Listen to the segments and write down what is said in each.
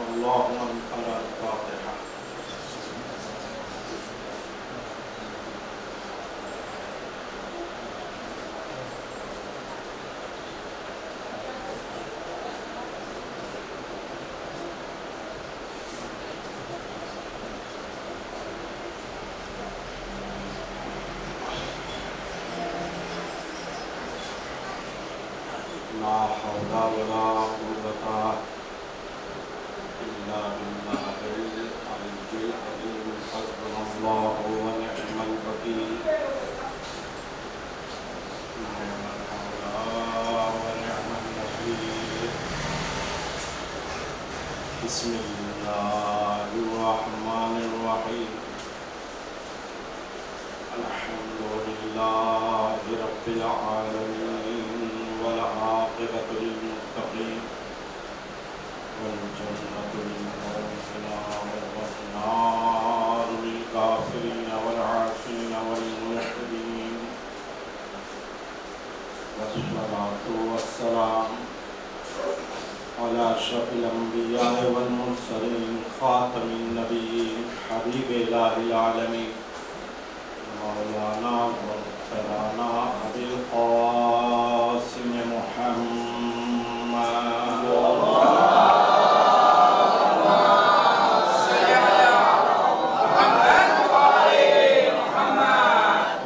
اللهم انقرأ الفاتحة. لا حول ولا قوة إلا بالله العلي العظيم. حسبنا الله ونعم الوكيل. نعم المولى ونعم النصير. بسم الله الرحمن الرحيم. الحمد لله رب العالمين والعاقبة للمتقين والجنة للمؤمنين والنار للكافرين والعاصين والمعتدين. والصلاة والسلام على أشرف الأنبياء والمرسلين خاتم النبيين حبيب إله العالمين مولانا ومقتدانا أبي القاسم محمد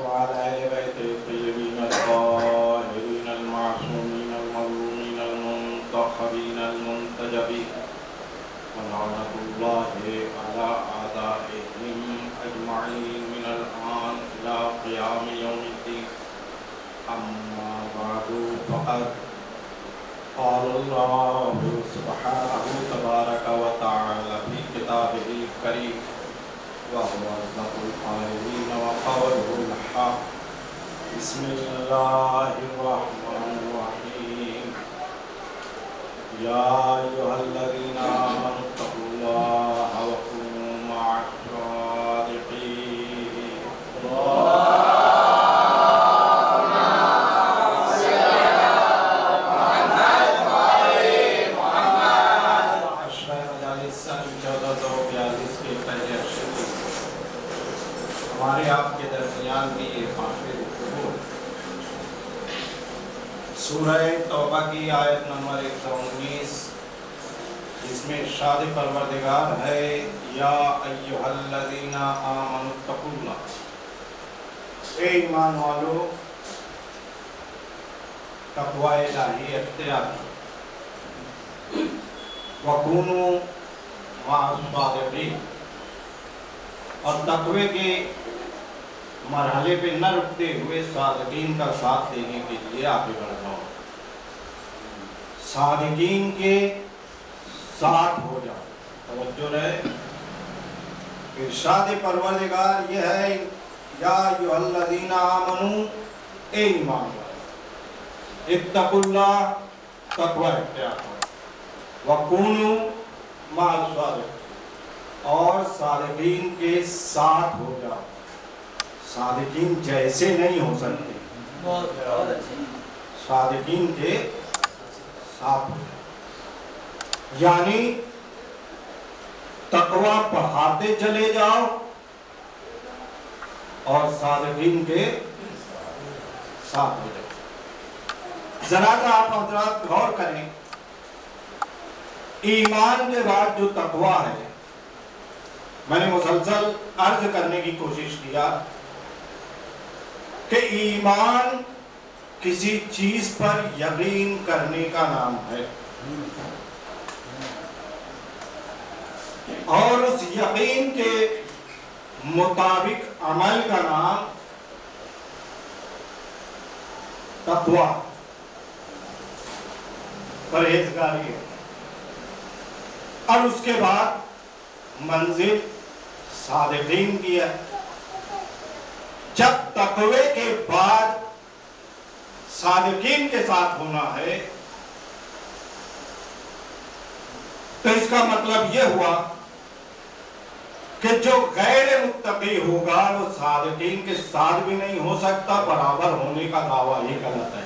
وعلى آل بيته الطيبين الطاهرين المعصومين المظلومين المنتخبين المنتجبين ولعنة الله على أعدائهم أجمعين من الآن إلى قيام يوم الدين. أما بعد فقد قال الله سبحانه تبارك وتعالى في كتابه الكريم وهو أصدق القائلين وقوله الحق. بسم الله الرحمن الرحيم. يا أيها الذين آمنوا اتقوا الله وكونوا مع الصادقين. ہمارے آپ کے درمیان بھی یہ آخری رکوع ہے. سورہ توبہ کی آیت نمبر 119 جس میں ارشاد پروردگار ہے یا ایھا الذین آمنوا اتقوا اللہ. اے ایمان والو تقوی الہی اختیار کرو. وکونوا مع الصادقین. اور تقوی کے مرحلے پہ نہ رکتے ہوئے صادقین کا ساتھ دینے کے لیے آگے بڑھ جاؤ. صادقین کے ساتھ ہو جاؤ. توجہ رہے. ارشاد پروردگار یہ ہے یا ایھا الذین آمنوا اے ایمان والو اتقوا اللہ تقوی اختیار کرو. وکونوا مع الصادقین اور صادقین کے ساتھ ہو جاؤ. صادقین جیسے نہیں ہو سکتے, صادقین کے ساتھ ہو جاؤ. یعنی تقوی بڑھاتے چلے جاؤ اور صادقین کے ساتھ ہو جاؤ. ذرا سا آپ حضرات غور کریں. ایمان کے بعد جو تقوی ہے, میں نے مسلسل عرض کرنے کی کوشش کیا کہ ایمان کسی چیز پر یقین کرنے کا نام ہے اور اس یقین کے مطابق عمل کا نام تقوی پرہیزگاری ہے. اور اس کے بعد منزل صادقین کی ہے. جب تقوی کے بعد صادقین کے ساتھ ہونا ہے تو اس کا مطلب یہ ہوا کہ جو غیر متقی ہوگا وہ صادقین کے ساتھ بھی نہیں ہو سکتا, برابر ہونے کا دعویٰ ہی غلط ہے.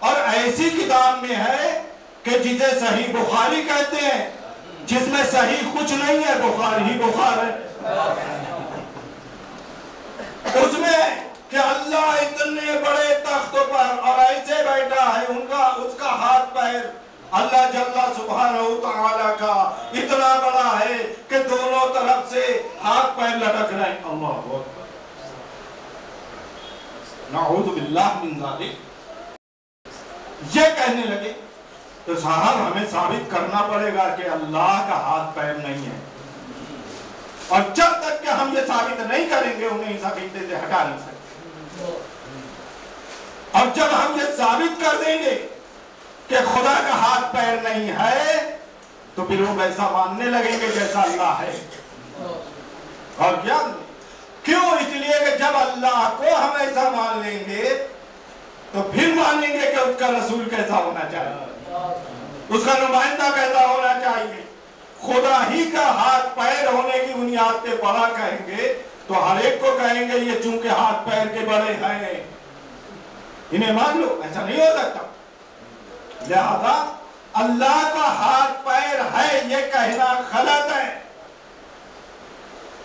اور ایسی کتاب میں ہے کہ جسے صحیح بخاری کہتے ہیں، جس میں صحیح کچھ نہیں ہے، بخار ہی بخار ہے۔ اس میں کہ اللہ اتنے بڑے تخت پر اور ایسے بیٹھا ہے، اس کا ہاتھ پیر اللہ جل سبحانہ وتعالی کا اتنا بڑا ہے کہ دونوں طرف سے ہاتھ پیر لٹک رہے ہیں۔ اللہ اکبر، نعوذ باللہ من ذالک۔ یہ کہنے لگے تو صاحب ہمیں ثابت کرنا پڑے گا کہ اللہ کا ہاتھ پیر نہیں ہے، اور جب تک کہ ہم یہ ثابت نہیں کریں گے انہیں اس عقیدے سے ہٹا نہیں سکتے۔ اور جب ہم یہ ثابت کر دیں گے کہ خدا کا ہاتھ پیر نہیں ہے تو پھر وہ ویسا ماننے لگیں گے جیسا اللہ ہے۔ اور کیا کیوں؟ اس لیے کہ جب اللہ کو ہم ایسا مان لیں گے تو پھر مانیں گے کہ اس کا رسول کیسا ہونا چاہیے، اس کا نمائندہ کیسا ہونا چاہیے۔ خدا ہی کا ہاتھ پیر ہونے کی بنیاد پہ بڑا کہیں گے تو ہر ایک کو کہیں گے یہ چونکہ ہاتھ پیر کے بڑے ہیں انہیں مان لو، ایسا نہیں ہو سکتا۔ لہذا اللہ کا ہاتھ پیر ہے یہ کہنا غلط ہے۔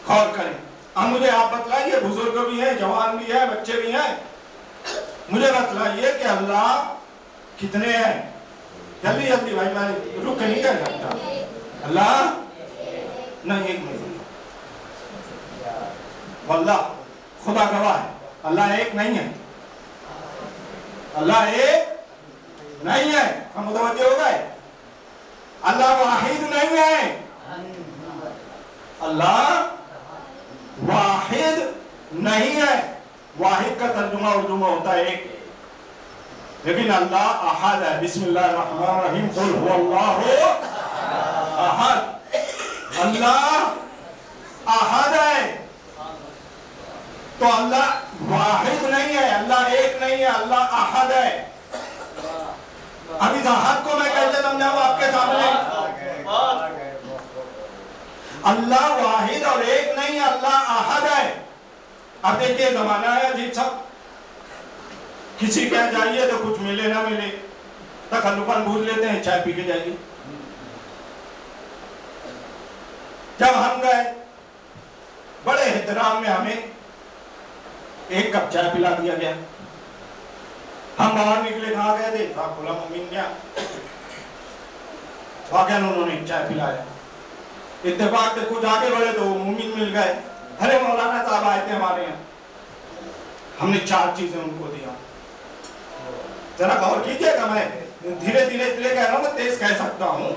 غور کریں، اب مجھے آپ بتلائیے، بزرگ بھی ہیں، جوان بھی ہیں، بچے بھی ہیں، مجھے بتلائیے کہ اللہ کتنے ہیں؟ جلدی جلدی بھائی، میں رک کے نہیں کہہ سکتا۔ اللہ نہیں، ایک نہیں، واللہ خدا گواہ ہے اللہ ایک نہیں ہے، اللہ ایک نہیں ہے۔ ہم متوجہ ہو گئے؟ اللہ واحد نہیں ہے، اللہ واحد نہیں ہے۔ واحد کا ترجمہ اردو میں ہوتا ہے ایک، لیکن اللہ احد ہے۔ بسم اللہ الرحمن الرحیم، قل هو اللہ احد، اللہ احد ہے۔ تو اللہ واحد نہیں ہے، اللہ ایک نہیں ہے، اللہ احد ہے۔ اب اس احد کو میں کیسے سمجھاؤں آپ کے سامنے؟ اللہ واحد اور ایک نہیں ہے، اللہ احد ہے۔ اب دیکھیے زمانہ ہے عجیب سا، کسی کہہ جائیے تو کچھ ملے نہ ملے تخلفاً بھول لیتے ہیں، چائے پی کے جائیے۔ جب ہم گئے بڑے احترام میں ہمیں ایک کپ چائے پلا دیا گیا، ہم باہر نکلے، کہاں گئے تھے؟ صاحب کھلا مومن گیا، واقعاً انہوں نے چائے پلایا، اتفاق سے کچھ آگے بڑھے تو وہ مومن مل گئے۔ ارے مولانا صاحب آئے تھے ہمارے یہاں، ہم نے 4 چیزیں ان کو دیا۔ ذرا غور کیجئے گا، میں دھیرے دھیرے کہہ رہا ہوں، میں تیز کہہ سکتا ہوں۔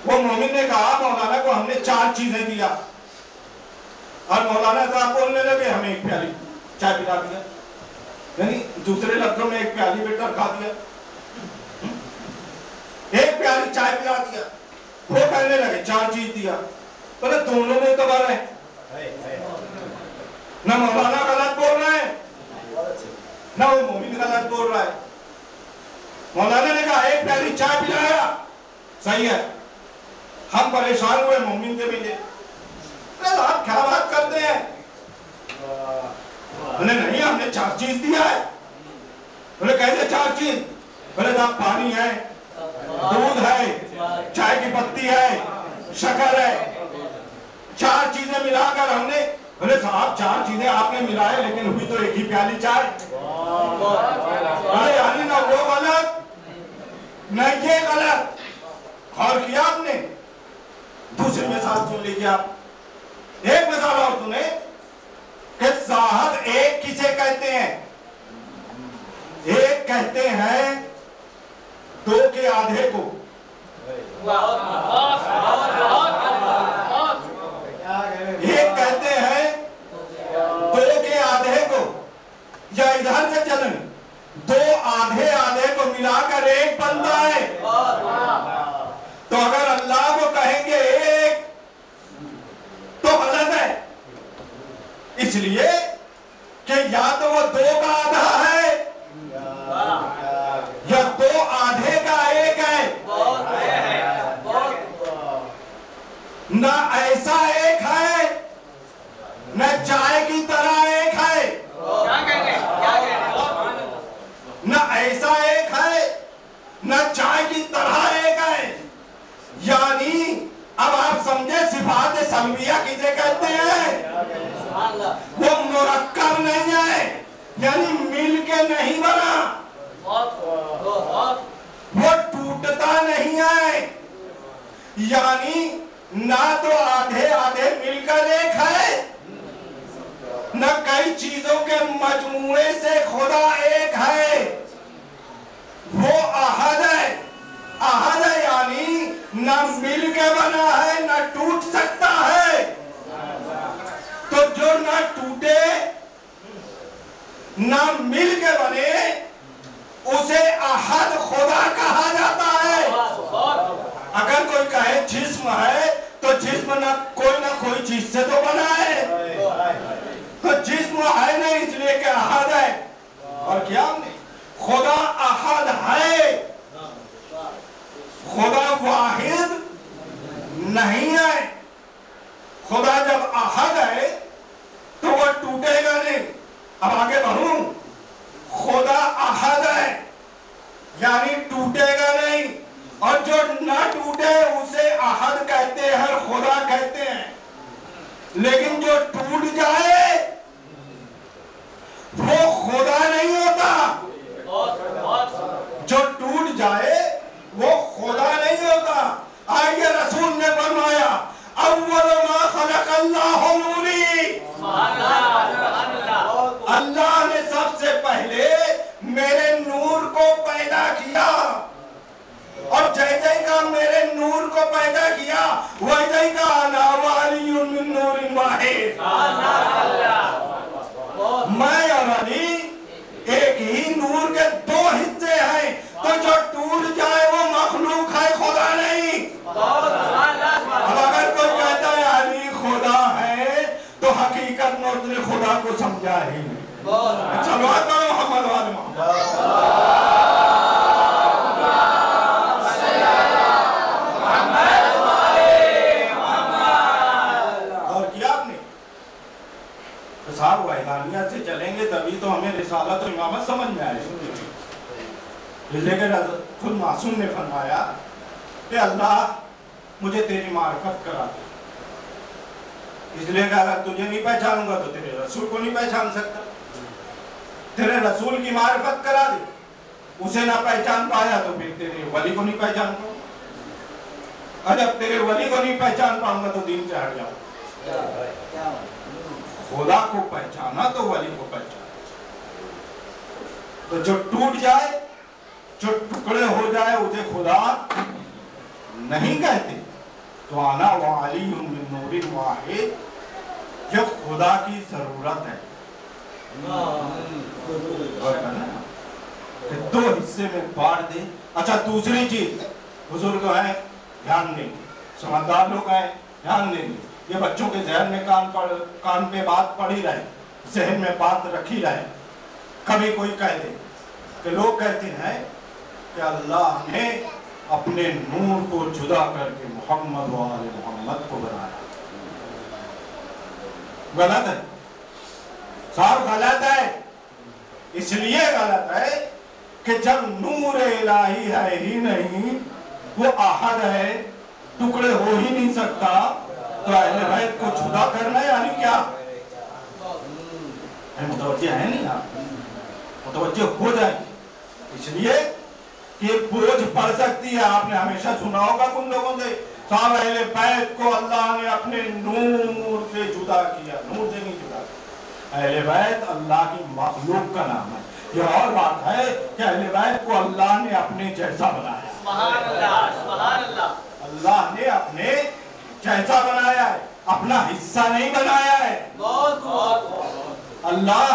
وہ مومن نے کہا مولانا کو ہم نے 4 چیزیں دیا، اور مولانا صاحب بولنے لگے ہمیں ایک پیالی چائے پلا دیا، یعنی دوسرے لفظوں میں ایک پیالی بیٹا کھا دیا، ایک پیالی چائے پلا دیا۔ وہ کہنے لگے 4 چیز دیا، بولے دونوں میں تو بڑا ہے، نہ مولانا غلط بول رہا ہے نہ وہ مومن غلط بول رہا ہے۔ مولانا نے کہا ایک پیالی چائے پلایا، صحیح ہے۔ ہم پریشان ہوئے، مومن سے ملے، آپ کیا بات کرتے ہیں؟ بولے نہیں، ہم نے 4 چیز دیا ہے۔ بولے کیسے 4 چیز؟ بولے صاحب پانی ہے، دودھ ہے، چائے کی پتی ہے، شکر ہے، 4 چیزیں ملا کر ہم نے۔ بولے صاحب 4 چیزیں آپ نے ملائے لیکن ہوئی تو ایک ہی پیالی چائے۔ بولے یعنی نہ وہ غلط نہ یہ غلط۔ غور کیا آپ نے؟ دوسری مثال سن لیجیے آپ، ایک مثال اور سنیں کہ صاحب ایک کسے کہتے ہیں؟ ایک کہتے ہیں 2 کے آدھے کو، ایک کہتے ہیں 2 کے آدھے کو، یا ادھر سے چلیں 2 آدھے کو ملا کر ایک بنتا ہے۔ تو اگر اللہ کو کہیں گے ایک تو غلط ہے، اس لیے کہ یا تو وہ 2 کا آدھا ہے یا 2 آدھے کا ایک ہے، نہ ایسا ایک ہے نہ چائے کی طرح ایک ہے، نہ ایسا کی طرح ایک ہے. یعنی اب آپ سمجھے صفات سلبیہ کسے کہتے ہیں؟ وہ مرکب نہیں ہے، یعنی مل کے نہیں بنا، وہ ٹوٹتا نہیں ہے، یعنی نہ تو آدھے آدھے مل کر ایک ہے، نہ کئی چیزوں کے مجموعے سے خدا ایک ہے. وہ احد ہے. احد ہے یعنی نہ مل کے بنا ہے نہ ٹوٹ سکتا ہے. تو جو نہ ٹوٹے نہ مل کے بنے اسے احد خدا کہا جاتا ہے. اگر کوئی کہے جسم ہے تو جسم نہ کوئی چیز سے تو بنا ہے، تو جسم ہے نہیں اس لیے کہ احد ہے. اور کیا ہم نے خدا احد ہے، خدا واحد نہیں ہے. خدا جب احد ہے تو وہ ٹوٹے گا نہیں. اب آگے بڑھوں. خدا احد ہے یعنی ٹوٹے گا نہیں، اور جو نہ ٹوٹے اسے احد کہتے ہیں، خدا کہتے ہیں. لیکن جو ٹوٹ جائے وہ خدا نہیں ہوتا. جو ٹوٹ جائے وہ خدا نہیں ہوتا. آئیے رسول نے فرمایا اول ما خلق اللہ نوری. اللہ نے سب سے پہلے میرے نور کو پیدا کیا، اور جیسے کا میرے نور کو پیدا کیا ویسے کا انا ولی من نور واحد. میں اور علی ایک ہی نور کے دو حصے ہیں، تو جو ٹوٹ جائے وہ مخلوق ہے، خدا نہیں. اب اگر کوئی کہتا ہے علی خدا ہے تو حقیقت میں اس نے خدا کو سمجھا ہی نہیں. چلو آتا ہوں محمد والے اور کیا آپ نے صاحب وحدانیت سے چلیں گے تبھی تو ہمیں رسالت و امامت سمجھ میں آئے. لیکن خود معصوم نے فرمایا کہ اللہ مجھے تیری معرفت کرا دے. اس لیے کہ اگر تجھے نہیں پہچانوں گا تو تیرے رسول کو نہیں پہچان سکتا. تیرے رسول کی معرفت کرا دے. اسے نہ پہچان پایا تو پھر تیرے ولی کو نہیں پہچان پاؤں. اور جب تیرے ولی کو نہیں پہچان پاؤں گا تو دین سے ہٹ جاؤں. خدا کو پہچانا تو ولی کو پہچانا. تو جو ٹوٹ جائے جو ٹکڑے ہو جائے اسے خدا نہیں کہتے. تو انا وعلی من نور واحد یہ خدا کی ضرورت ہے. دو حصے میں بانٹ دے. اچھا دوسری چیز بزرگ ہیں دھیان دیں گے، سمجھدار لوگ ہیں دھیان دیں گے. یہ بچوں کے ذہن میں کان پہ بات پڑی رہے، ذہن میں بات رکھی رہے. کبھی کوئی کہہ دے کہ لوگ کہتے ہیں کہ اللہ نے اپنے نور کو جدا کر کے محمد و آل محمد کو بنایا. غلط ہے صاحب، غلط ہے. اس لیے غلط ہے کہ جب نور الہی ہے ہی نہیں، وہ احد ہے، ٹکڑے ہو ہی نہیں سکتا، تو اہل بیت کو جدا کرنا یعنی کیا؟ متوجہ ہے نہیں آپ؟ متوجہ ہو جائیں. اس لیے کہ بوجھ پڑ سکتی ہے. آپ نے ہمیشہ سنا ہوگا ان لوگوں سے صاحب اہل بیت کو اللہ نے اپنے نور سے جدا کیا. نور سے نہیں جدا کیا. اہل بیت اللہ کی مخلوق کا نام ہے. یہ اور بات ہے کہ اہل بیت کو اللہ نے اپنے جیسا بنایا. سبحان اللہ سبحان اللہ. اللہ نے اپنے جیسا بنایا ہے، اپنا حصہ نہیں بنایا ہے. اللہ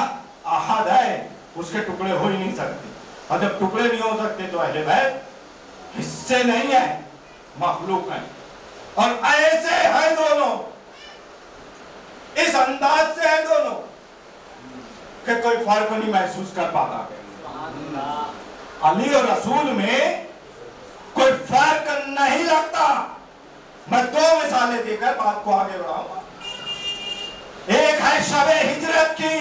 احد ہے، اس کے ٹکڑے ہو ہی نہیں سکتے. اور جب ٹکڑے نہیں ہو سکتے تو اہل بیت حصے نہیں ہیں، مخلوق ہیں. اور ایسے ہیں دونوں، اس انداز سے ہیں دونوں کہ کوئی فرق نہیں محسوس کر پاتا. علی اور رسول میں کوئی فرق نہیں لگتا. میں دو مثالیں دے کر بات کو آگے بڑھاؤں گا. ایک ہے شب ہجرت کی.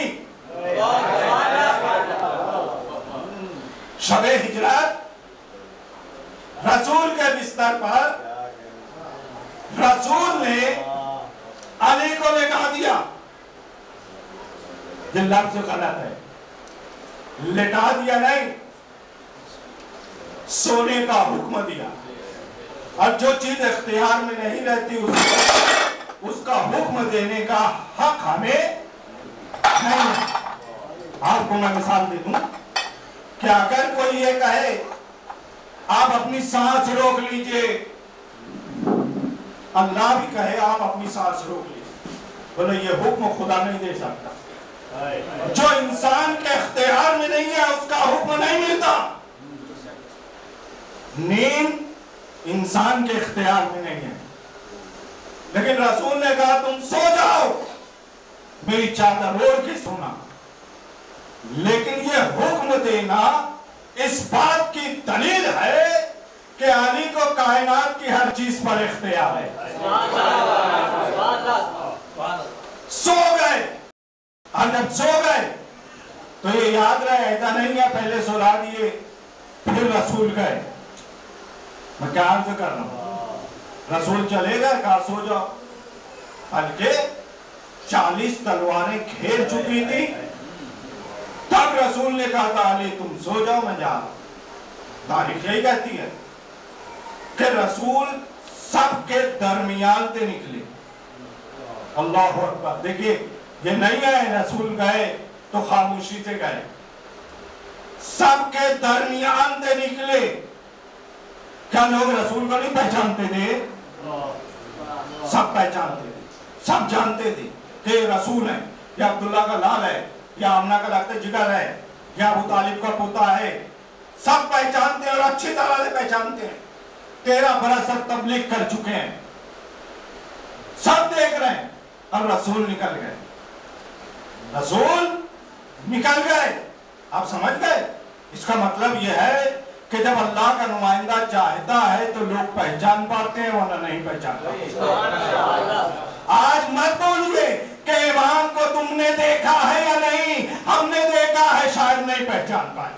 شب ہجرت رسول کے بستر پر رسول نے علی کو لٹا دیا. یہ لفظ غلط ہے. لٹا دیا نہیں، سونے کا حکم دیا. اور جو چیز اختیار میں نہیں رہتی اس کا حکم دینے کا حق ہمیں نہیں ہے. آپ کو میں مثال دے دوں کہ اگر کوئی یہ کہے آپ اپنی سانس روک لیجئے، اللہ بھی کہے آپ اپنی سانس روک لیجئے، بولے یہ حکم خدا نہیں دے سکتا. جو انسان کے اختیار میں نہیں ہے اس کا حکم نہیں ملتا. نیند انسان کے اختیار میں نہیں ہے، لیکن رسول نے کہا تم سو جاؤ، میری چادر اوڑھ کے سونا. لیکن یہ حکم دینا اس بات کی دلیل ہے کہ علی کو کائنات کی ہر چیز پر اختیار ہے. سو گئے، اور جب سو گئے تو یہ یاد رہے ایسا نہیں ہے پہلے سلا دیے پھر رسول گئے. میں کیا عرض کر رہا ہوں، رسول چلے گئے کہا سو جاؤ، بلکہ 40 تلواریں گھیر چکی تھی. تب رسول نے کہا تھا علی تم سو جاؤ میں جا رہا ہوں. تاریخ یہی کہتی ہے کہ رسول سب کے درمیان سے نکلے. اللہ اکبر. دیکھیے یہ نہیں ہے رسول گئے تو خاموشی سے گئے، سب کے درمیان سے نکلے. کیا لوگ رسول کو نہیں پہچانتے تھے؟ سب پہچانتے تھے، سب جانتے تھے کہ یہ رسول ہے، یہ عبداللہ کا لال ہے، یا آمنہ کا لگتے جگر ہے، یا ابو طالب کا پوتا ہے. سب پہچانتے ہیں اور اچھی طرح سے پہچانتے ہیں. 13 برس تک تبلیغ کر چکے ہیں، سب دیکھ رہے ہیں. اور رسول نکل گئے، رسول نکل گئے. آپ سمجھ گئے؟ اس کا مطلب یہ ہے کہ جب اللہ کا نمائندہ چاہتا ہے تو لوگ پہچان پاتے ہیں ورنہ نہیں پہچان پاتے. آج مت بولیے کہ امام کو تم نے دیکھا ہے یا نہیں، ہم نے دیکھا ہے شاید نہیں پہچان پائے.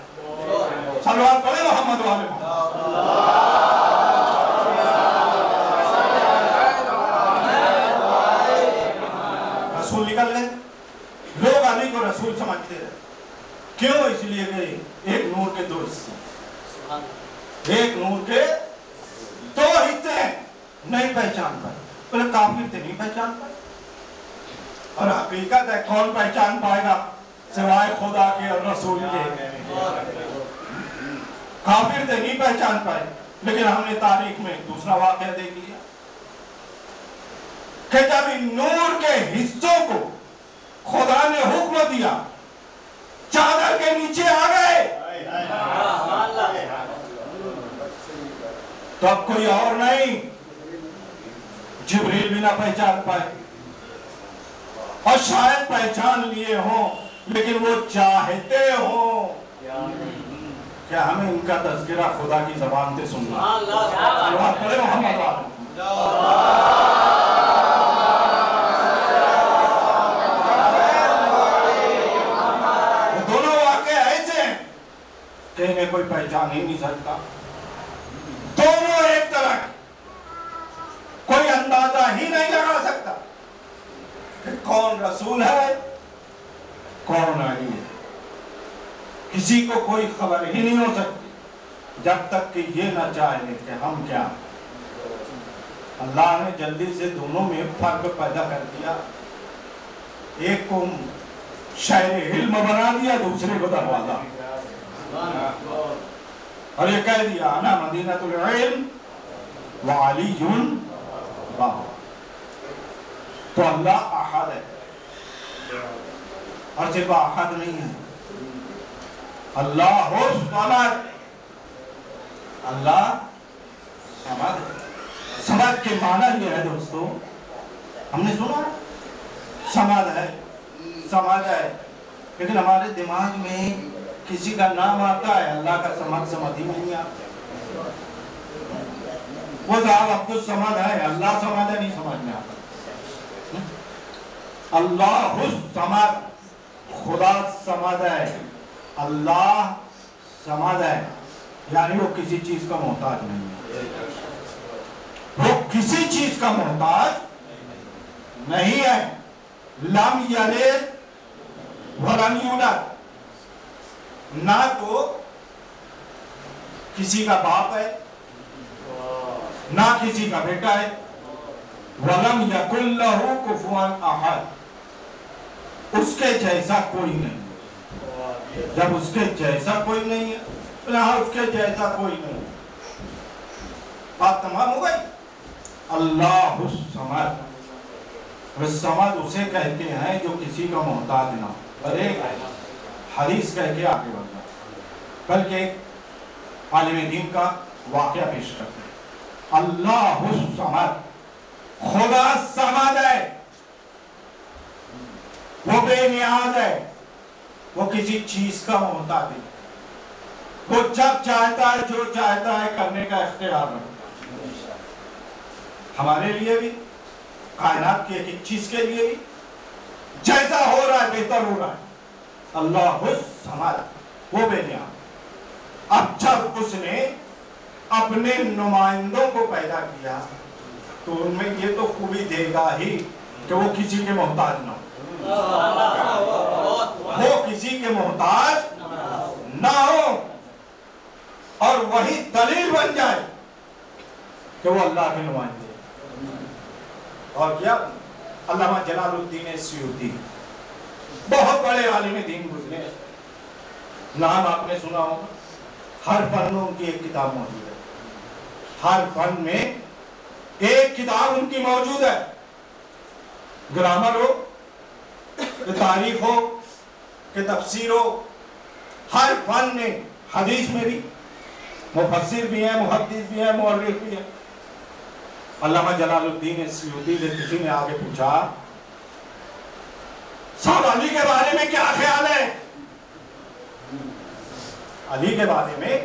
صلوات پڑھیں محمد والے محمد. رسول نکل گئے. لوگ علی کو رسول سمجھتے رہے. کیوں؟ اس لیے کہ ایک نور کے 2 حصے، ایک نور کے 2 حصے نہیں پہچان پائے. بولے کافر تھے نہیں پہچان پائے. اور حقیقت ہے کون پہچان پائے گا سوائے خدا کے اور رسول کے. کافر تھے نہیں پہچان پائے. لیکن ہم نے تاریخ میں دوسرا واقعہ دیکھ لیا کہ جب ان نور کے حصوں کو خدا نے حکم دیا چادر کے نیچے آ گئے تو اب کوئی اور نہیں. جبریل بھی نہ پہچان پائے، اور شاید پہچان لیے ہوں لیکن وہ چاہتے ہوں کہ ہمیں ان کا تذکرہ خدا کی زبان سے سننا. اللہ پڑھے محمد والے. وہ دونوں واقعے ایسے ہیں کہ انہیں کوئی پہچان ہی نہیں سکتا. دونوں ایک طرح کے، کوئی اندازہ ہی نہیں لگا سکتا کہ کون رسول ہے کون علی ہے. کسی کو کوئی خبر ہی نہیں ہو سکتی جب تک کہ یہ نہ چاہے کہ ہم کیا. اللہ نے جلدی سے دونوں میں فرق پیدا کر دیا. ایک کو شہر علم بنا دیا، دوسرے کو دروازہ. اور یہ کہہ دیا انا مدینۃ العلم وعلی باب. تو اللہ احد ہے، اور صرف احد نہیں ہے، اللہ الصمد. اللہ صمد. صمد کے معنی یہ ہے دوستو، ہم نے سنا صمد ہے صمد ہے، لیکن ہمارے دماغ میں کسی کا نام آتا ہے، اللہ کا صمد صمد ہی نہیں آتا. وہ صاحب عبد الصمد ہے، اللہ صمد ہے نہیں سمجھ میں آتا. اللہ الصمد، خدا صمد ہے، اللہ صمد ہے، یعنی وہ کسی چیز کا محتاج نہیں ہے. وہ کسی چیز کا محتاج نہیں ہے. لم یلد ولم یولد, نہ تو کسی کا باپ ہے نہ کسی کا بیٹا ہے. وَلَمْ يَكُنْ لَهُ كُفُوًا أَحَدٌ, اس کے جیسا کوئی نہیں. جب اس کے جیسا کوئی نہیں ہے, اس کے جیسا کوئی نہیں. بات تمام ہو گئی. اللہ الصمد, الصمد اسے کہتے ہیں جو کسی کا محتاج نہ ہو. اور ایک حدیث کہہ کے آگے بڑھ جائے, بلکہ ایک عالم دین کا واقعہ پیش کرتے ہیں. اللہ الصمد, خدا صمد ہے, وہ بے نیاز ہے, وہ کسی چیز کا محتاج ہے. وہ جب چاہتا ہے جو چاہتا ہے کرنے کا اختیار رکھتا ہے. ہمارے لیے بھی, کائنات کی ایک ایک چیز کے لیے بھی جیسا ہو رہا ہے بہتر ہو رہا ہے. اللہ الصمد, وہ بے نیاز. اب جب اس نے اپنے نمائندوں کو پیدا کیا تو ان میں یہ تو خوبی دے گا ہی کہ وہ کسی کے محتاج نہ ہو, وہ کسی کے محتاج نہ ہو, اور وہی دلیل بن جائے کہ وہ اللہ کے نمائندے. اور کیا علامہ جلال الدین سیوطی, بہت بڑے عالم دین گزرے, نام آپ نے سنا ہوگا. ہر فنوں کی ایک کتاب موجود ہے, ہر فن میں ایک کتاب ان کی موجود ہے. گرامر ہو کہ تاریخ ہو کہ تفسیر ہو, ہر فن میں, حدیث میں بھی مفسر بھی ہیں, محدث بھی ہیں, مورخ بھی ہیں. علامہ جلال الدین سیوطی سے کسی نے آگے پوچھا, صاحب علی کے بارے میں کیا خیال ہے؟ علی کے بارے میں,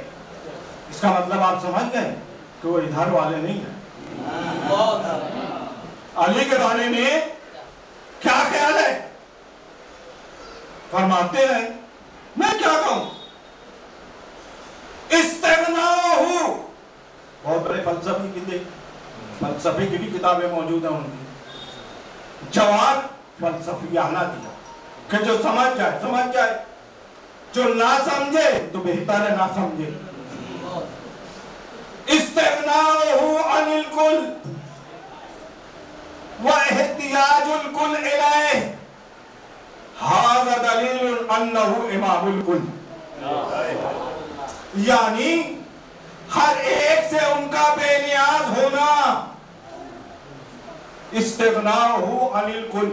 اس کا مطلب آپ سمجھ گئے کہ وہ ادھر والے نہیں ہیں. علی کے بارے میں کیا خیال ہے؟ فرماتے ہیں, میں کیا کہوں, استغناءہ. بہت بڑے فلسفے کی بھی کتابیں موجود ہیں ان کی. جواب فلسفیانہ دیا کہ جو سمجھ جائے سمجھ جائے, جو نہ سمجھے تو بہتر ہے نہ سمجھے. استغناءہ عن الکل واحتیاج الکل الیہ, ھذا دلیل انہ امام الکل. یعنی ہر ایک سے ان کا بے نیاز ہونا. استغناءہ عن الکل,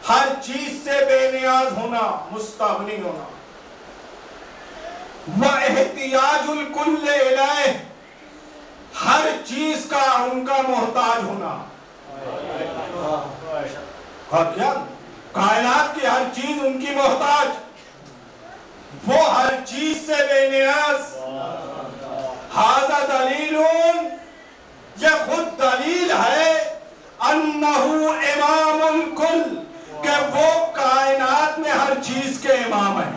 ہر چیز سے بے نیاز ہونا, مستغنی ہونا. واحتیاج الکل الیہ, ہر چیز کا ان کا محتاج ہونا. اور کیا کائنات کی ہر چیز ان کی محتاج, وہ ہر چیز سے بے نیاز. ھذا دلیل, یہ خود دلیل ہے, انہ امام الکل, کہ وہ کائنات میں ہر چیز کے امام ہیں.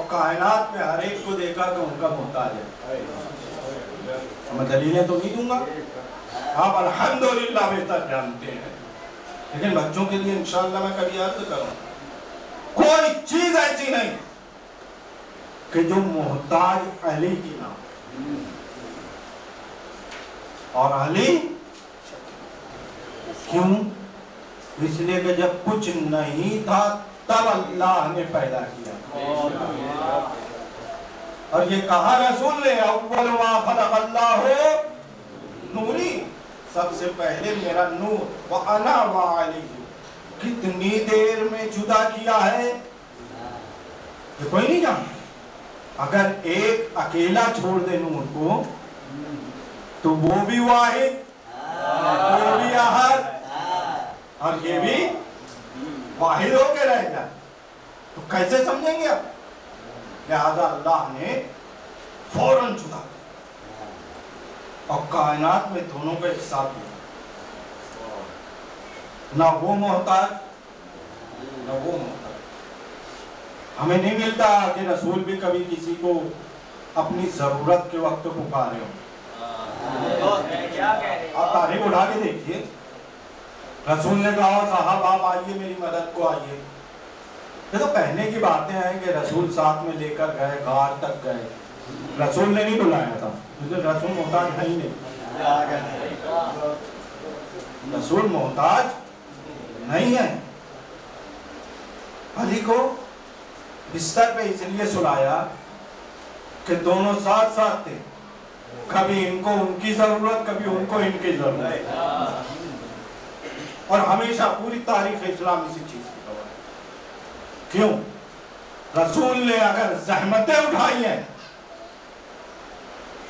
کائنات میں ہر ایک کو دیکھا کہ ان کا محتاج ہے. میں دلیلیں تو نہیں دوں گا, آپ الحمدللہ بہتر جانتے ہیں, لیکن بچوں کے لیے انشاءاللہ میں کبھی یاد کروں, کوئی چیز ایسی نہیں کہ جو محتاج علی کی نہ. اور علی کیوں؟ اس لیے کہ جب کچھ نہیں تھا تب اللہ نے پیدا کیا. اور یہ کہا رسول نے, اول ما خلق اللہ نوری, سب سے پہلے میرا نور, وَأَنَا وَعَلِيٌّ. کتنی دیر میں جدا کیا ہے یہ کوئی نہیں جانتا. اگر ایک اکیلا چھوڑ دے نور کو تو وہ بھی واحد، وہ بھی احد، اور یہ بھی واحد ہو کے رہ جائے تو کیسے سمجھیں گے آپ؟ لہذا اللہ نے فوراً جدا اور کائنات میں دونوں کا ایک ساتھ دیا، نہ وہ محتاج نہ وہ محتاج۔ ہمیں نہیں ملتا کہ رسول بھی کبھی کسی کو اپنی ضرورت کے وقت پکارے ہوں۔ آپ تاریخ اٹھا کے دیکھیے، رسول نے کہا صاحب آپ آئیے میری مدد کو آئیے، یہ تو کہنے کی باتیں ہیں کہ رسول ساتھ میں لے کر گئے، غار تک گئے، رسول نے نہیں بلایا تھا کیونکہ رسول محتاج ہے ہی نہیں، رسول محتاج نہیں ہے۔ علی کو بستر پہ اس لیے سلایا کہ دونوں ساتھ ساتھ تھے، کبھی ان کو ان کی ضرورت، کبھی ان کو ان کی ضرورت، اور ہمیشہ پوری تاریخ اسلام اسی چیز کی خبر ہے۔ کیوں؟ رسول نے اگر زحمتیں اٹھائی ہیں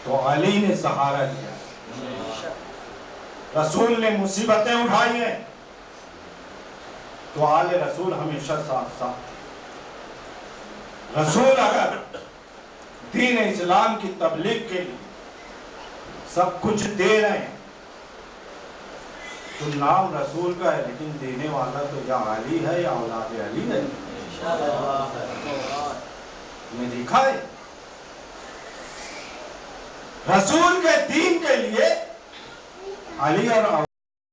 تو علی نے سہارا دیا، رسول نے مصیبتیں اٹھائی ہیں تو آل رسول ہمیشہ ساتھ ساتھ۔ رسول اگر دین اسلام کی تبلیغ کے لیے سب کچھ دے رہے ہیں تو نام رسول کا ہے، لیکن دینے والا تو یا علی ہے یا اولاد علی ہے۔ میں دیکھا ہے رسول کے دین کے لیے علی اور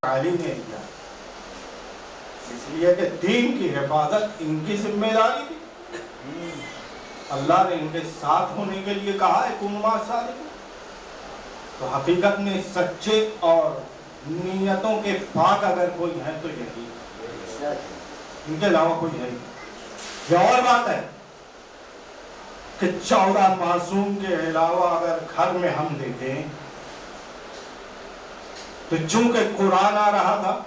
علی نے دیا، اس لیے کہ دین کی حفاظت ان کی ذمہ داری تھی، اللہ نے ان کے ساتھ ہونے کے لیے کہا ہے کونوا صادقین۔ تو حقیقت میں سچے اور نیتوں کے پاک اگر کوئی ہے تو یہی، ان کے علاوہ کوئی ہے۔ یہ اور بات ہے کہ 14 معصوم کے علاوہ اگر گھر میں ہم دیکھیں تو چونکہ قرآن آ رہا تھا،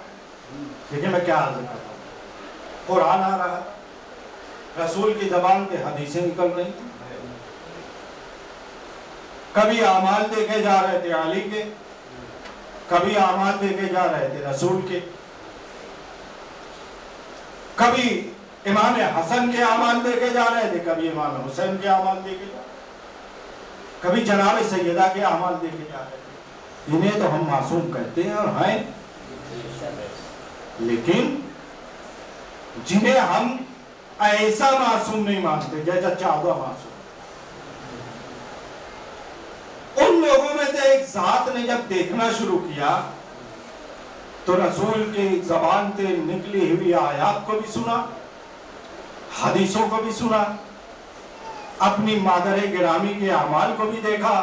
دیکھیں میں کیا عرض کرتا ہوں، قرآن آ رہا تھا، رسول کی زبان کے حدیثیں نکل رہی تھی، کبھی اعمال دیکھے جا رہے تھے علی کے، کبھی اعمال دیکھے جا رہے تھے رسول کے، کبھی امام حسن کے اعمال دیکھے جا رہے تھے، کبھی امام حسین کے اعمال دیکھے جا رہے تھے، کبھی جناب سیدہ کے اعمال دیکھے جا رہے تھے۔ انہیں تو ہم معصوم کہتے ہیں اور ہیں، لیکن جنہیں ہم ایسا معصوم نہیں مانتے جیسا 14 معصوم، ان لوگوں میں سے ایک ذات نے جب دیکھنا شروع کیا تو رسول کی زبان سے نکلی ہوئی آیات کو بھی سنا، حدیثوں کو بھی سنا، اپنی مادر گرامی کے اعمال کو بھی دیکھا،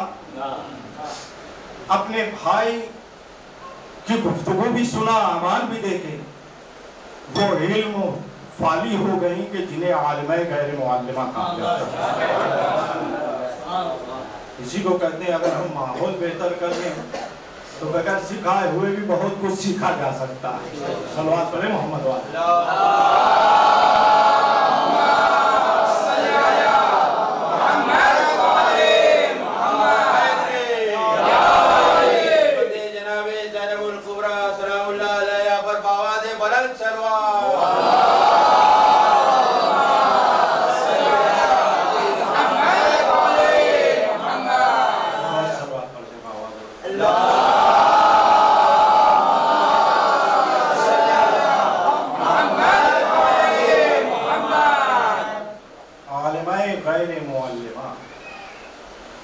اپنے بھائی کی گفتگو بھی سنا، اعمال بھی دیکھے، وہ علم فالی ہو گئی کہ جنہیں عالمہ غیر معلمہ کہا جاتا ہے۔ اسی کو کہتے ہیں اگر ہم ماحول بہتر کر لیں تو بغیر سکھائے ہوئے بھی بہت کچھ سیکھا جا سکتا ہے۔ صلوات پڑھیں محمد والے۔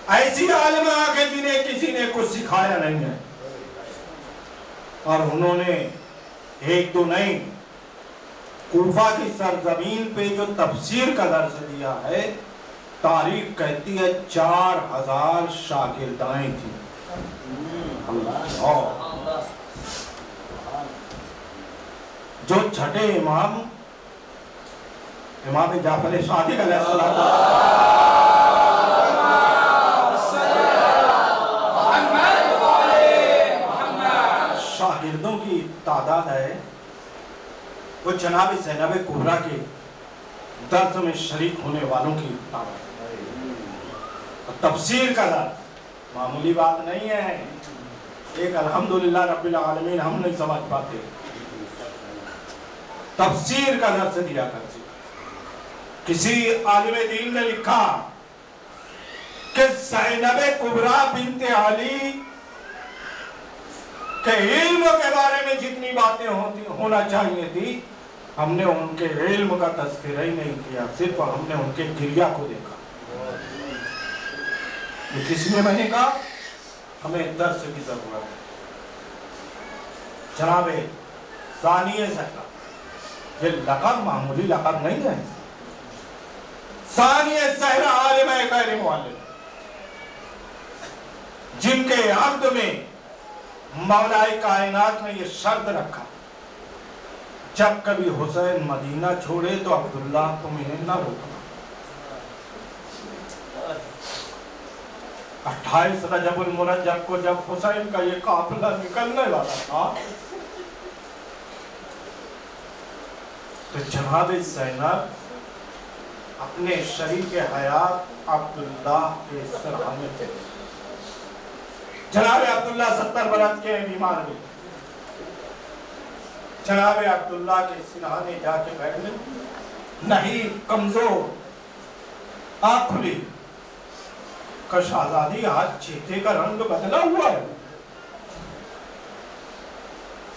ایسی عالمہ آکے جنہیں کسی نے کچھ سکھایا نہیں ہے، اور انہوں نے ایک دو نہیں، کوفہ کی سرزمین پہ جو تفسیر کا درس دیا ہے، تاریخ کہتی ہے 4000 شاگردائیں تھیں۔ جو چھٹے امام جعفر صادق علیہ السلام شاگردوں کی تعداد ہے، وہ جناب زینب کبریٰ کے درس میں شریک ہونے والوں کی تعداد ہے۔ تفسیر کا درس معمولی بات نہیں ہے، ایک الحمدللہ رب العالمین ہم نہیں سمجھ پاتے، تفسیر کا درس دیا کرتے۔ کسی عالم دین نے لکھا کہ زینب کبریٰ بنت علی کہ علم کے بارے میں جتنی باتیں ہونا چاہیے تھی، ہم نے ان کے علم کا تذکرہ ہی نہیں کیا، صرف ہم نے ان کے گریہ کو دیکھا۔ یہ کس لیے میں نے کہا ہمیں درس کی ضرورت ہے۔ جناب ثانیہ زہرا، یہ لقب معمولی لقب نہیں ہے۔ ثانیہ زہرا عالمہ غیر معلم، جن کے عقد میں مولا کائنات نے یہ شرط رکھا جب کبھی حسین مدینہ چھوڑے تو عبداللہ تم انہیں نہ روکنا۔ 28 رجب المرجب کو جب حسین کا یہ قافلہ نکلنے والا تھا تو جناب زینب اپنے شریک حیات عبداللہ کے سرحانے تھے۔ جناب عبداللہ 70 برس کے بیمار ہوئے، جناب عبداللہ کے سرحانے جا کے بیٹھے، نہیں کمزور، آنکھ کھلی کہ شہزادی آج چہرے کا رنگ بدلا ہوا ہے۔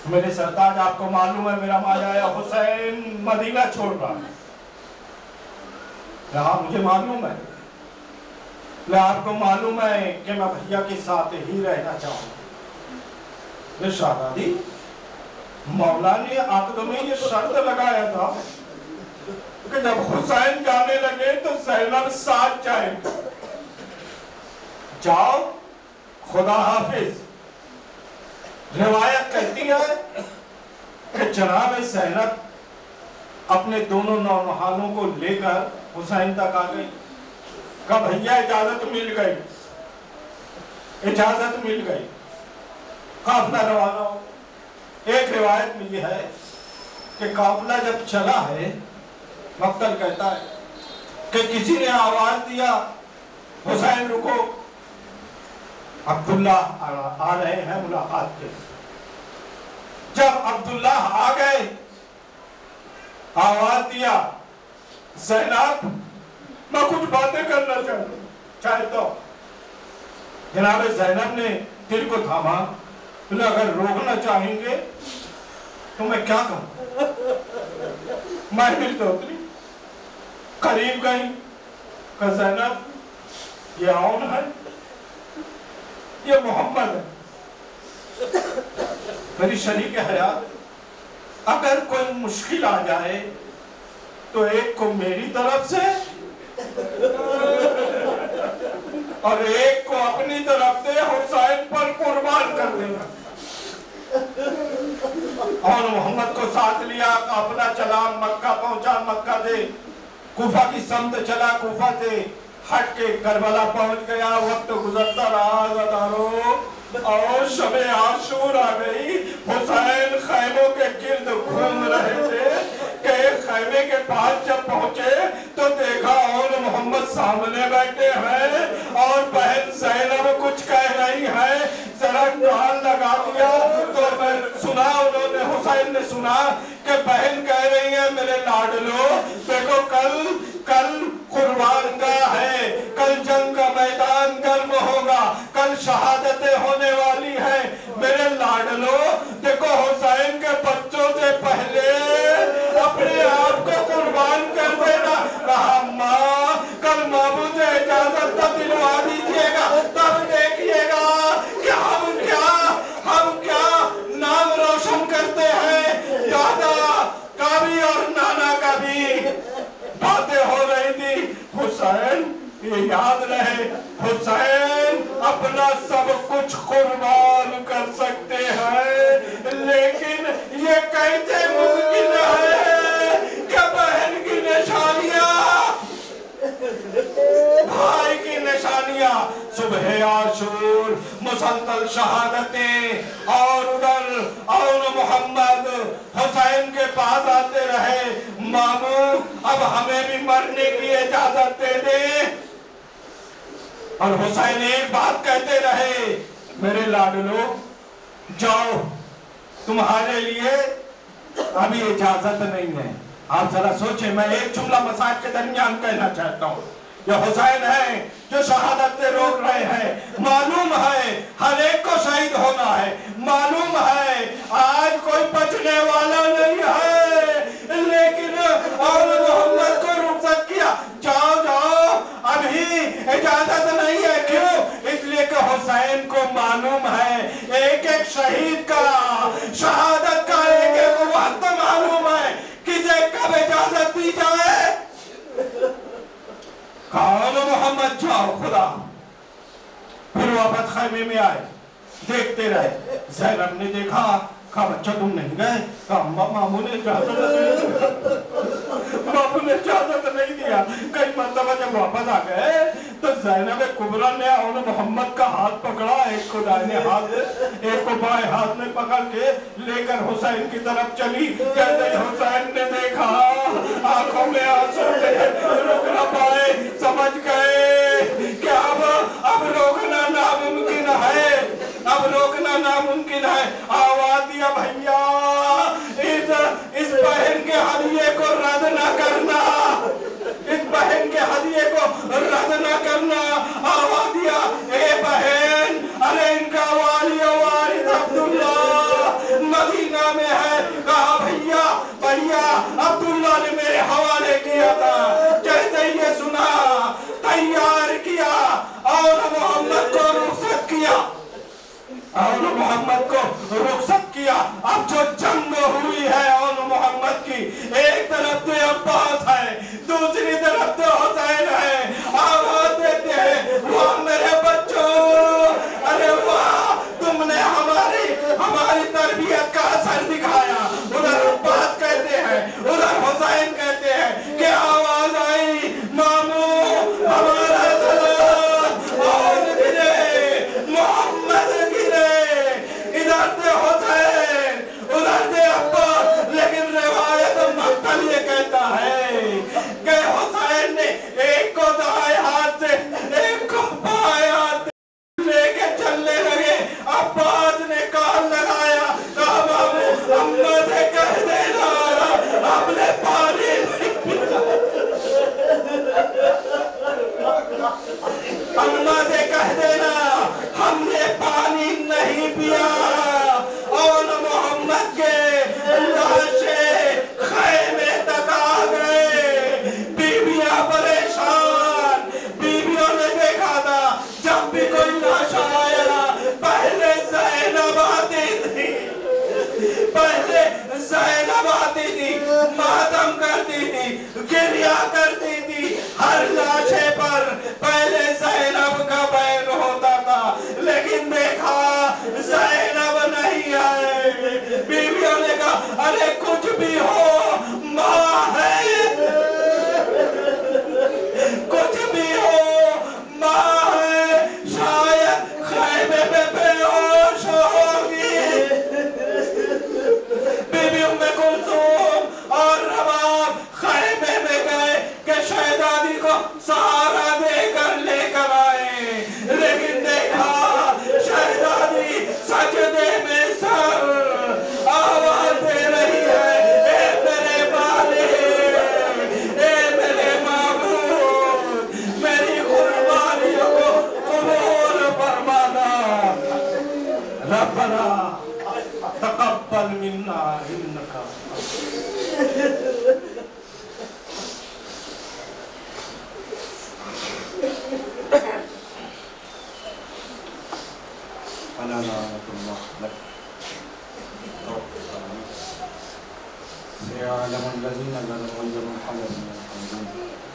میرے سرتاج آپ کو معلوم ہے میرا مایا حسین مدینہ چھوڑ رہا ہے۔ یہاں مجھے معلوم ہے، میں آپ کو معلوم ہے کہ میں بھیا کے ساتھ ہی رہنا چاہوں گا۔ شہزادی مولا نے عقد میں یہ شرط لگایا تھا کہ جب حسین جانے لگے تو زینب ساتھ جائے، جاؤ خدا حافظ۔ روایت کہتی ہے کہ جناب زینب اپنے دونوں نونہالوں کو لے کر حسین تک آ گئی، کہا بھیا اجازت مل گئی، اجازت مل گئی، قافلہ روانہ ہو۔ ایک روایت میں یہ ہے کہ قافلہ جب چلا ہے، مقتل کہتا ہے کہ کسی نے آواز دیا حسین رکو، عبداللہ آ رہے ہیں ملاقات کے۔ جب عبداللہ آ گئے، آواز دیا زینب میں کچھ باتیں کرنا چاہتا ہوں۔ جناب زینب نے دل کو تھاما، بولے اگر روکنا چاہیں گے تو میں کیا کروں؟ محفل تو اتری، قریب گئی کہ زینب یہ عون ہے، یہ محمد ہے، میری شریک حیات، اگر کوئی مشکل آ جائے تو ایک کو میری طرف سے اور ایک کو اپنی طرف سے حسین پر قربان کر دینا۔ اور محمد کو ساتھ لیا، قافلہ چلا، مکہ پہنچا، مکہ سے کوفہ کی سمت چلا، کوفہ سے ہٹ کے کربلا پہنچ گیا۔ وقت گزرتا رہا غدارو اور شب عاشور آ گئی۔ حسین خیموں کے گرد گھوم رہے تھے کہ ایک خیمے کے پاس جب پہنچے تو دیکھا اور محمد سامنے بیٹھے ہیں اور بہن زینب کچھ کہہ رہی ہے، ذرا کان لگا دیا تو میں سنا، انہوں نے حسین نے سنا کہ بہن کہہ رہی ہے میرے لاڈلو دیکھو کل قربان گاہ ہے، کل جنگ کا میدان گرم ہوگا، کل شہادتیں ہونے والی ہیں، میرے لاڈلو دیکھو حسین کے بچوں سے پہلے اپنے آپ کو قربان کر دینا۔ کہا ماں کل ماموں سے اجازت تو دلوا دیجیے گا، تب دیکھیے گا کہ ہم کیا نام روشن کرتے ہیں۔ دادا کا بھی اور نانا کا بھی باتیں ہو رہی تھی۔ حسین یہ یاد رہے، حسین اپنا سب کچھ قربان کر سکتے ہیں، لیکن یہ کیسے ممکن ہے کہ بہن کی نشانیاں، بھائی کی نشانیاں، صبح عاشور، مسلسل شہادتیں، اور ادھر اور محمد حسین کے پاس آتے رہے، ماموں اب ہمیں بھی مرنے کی اجازت دے دیں۔ اور حسین ایک بات کہتے رہے، میرے لاڈلو جاؤ، تمہارے لیے ابھی اجازت نہیں ہے۔ آپ ذرا سوچیں، میں ایک جملہ مسائل کے درمیان کہنا چاہتا ہوں۔ یہ حسین ہیں جو شہادت سے روک رہے ہیں۔ معلوم ہے ہر ایک کو شہید ہونا ہے، معلوم ہے آج کوئی بچنے والا نہیں ہے، لیکن اور محمد کو رخصت کیا۔ جاؤ جاؤ، ابھی اجازت نہیں ہے۔ کیوں؟ اس لیے کہ حسین کو معلوم ہے ایک ایک شہید کا، شہادت کا ایک ایک وقت معلوم ہے، کسے کب اجازت دی جائے۔ کون محمد جاؤ خدا۔ پھر واپس خیمے میں آئے، دیکھتے رہے۔ زینب نے دیکھا، کہا بچہ تم نہیں گئے؟ کہا اماں ماموں نے اجازت نہیں دیا۔ کئی مرتبہ جب واپس آ گئے تو زینب کبریٰ نے اور محمد کا ہاتھ پکڑا، ایک کو دائیں ہاتھ ایک کو بائیں ہاتھ میں پکڑ کے لے کر حسین کی طرف چلی۔ کہتے حسین نے دیکھا، آنکھوں میں آنسو تھے، رک نہ پائے، سمجھ گئے کہ اب روکنا ناممکن ہے، اب روکنا ناممکن ہے۔ آواز دیا بھیا اس بہن کے ہدیے کو رد نہ کرنا، اس بہن کے ہدیے کو رد نہ کرنا۔ آواز دیا اے بہن، ارے ان کا والی و وارث عبداللہ مدینہ میں ہے۔ کہا بھیا عبداللہ نے میرے حوالے کیا تھا۔ جیسے یہ سنا تیار کیا اور محمد کو رخصت کیا، اور محمد کو رخصت کیا۔ اب جو جنگ ہوئی ہے اور محمد کی، ایک طرف تو عباس ہے، دوسری طرف تو حسین ہے۔ آواز دیتے ہیں واہ میرے بچوں، ارے واہ تم نے ہماری تربیت کا اثر دکھایا۔ ادھر عباس کہتے ہیں، ادھر حسین کہتے ہیں کہ آواز آئی ماموں ہمارا سلام، اور گرے محمد گرے، ادھر دے حسین ادھر دے عباس۔ لیکن روایت مقتل یہ کہتا ہے کہ حسین نے ایک کو دائیں ہاتھ سے ایک کو بائیں ہاتھ سے لے کے چلنے لگے۔ عباس نے کان لگایا، کہا ماموں اماں سے کہہ دینا ہم نے پانی نہیں پیا، اماں سے کہہ دینا ہم نے پانی نہیں پیا۔ اور محمد کے لاشیں خیمے تک آ گئے، بیویاں پریشان۔ بیویوں نے دیکھا تھا جب بھی کوئی لاش آیا پہلے زینب آتی تھی، پہلے زینب آتی تھی، ماتم کرتی تھی، گریہ کرتی تھی۔ ہر لاشے پر پہلے زینب کا بیان ہوتا تھا، لیکن دیکھا زینب نہیں آئے۔ بیویوں نے کہا ارے کچھ بھی ہو ماں ہے، کچھ بھی ہو ماں ہے، شاید خیمے میں بے ہوش ہوگی۔ بیوی ام کلثوم اور رباب خیمے میں گئے کہ شہزادی کو سہارا دے کر لے کر آئے، لیکن دیکھا شہزادی سجدے میں سر آواز دے رہی ہے اے میرے مالک، اے میرے معبود، میری قربانیوں کو قبول فرمانا۔ ربنا تقبل منا انک سيعلم الذين ظلموا أيهم منقلب ينقلبون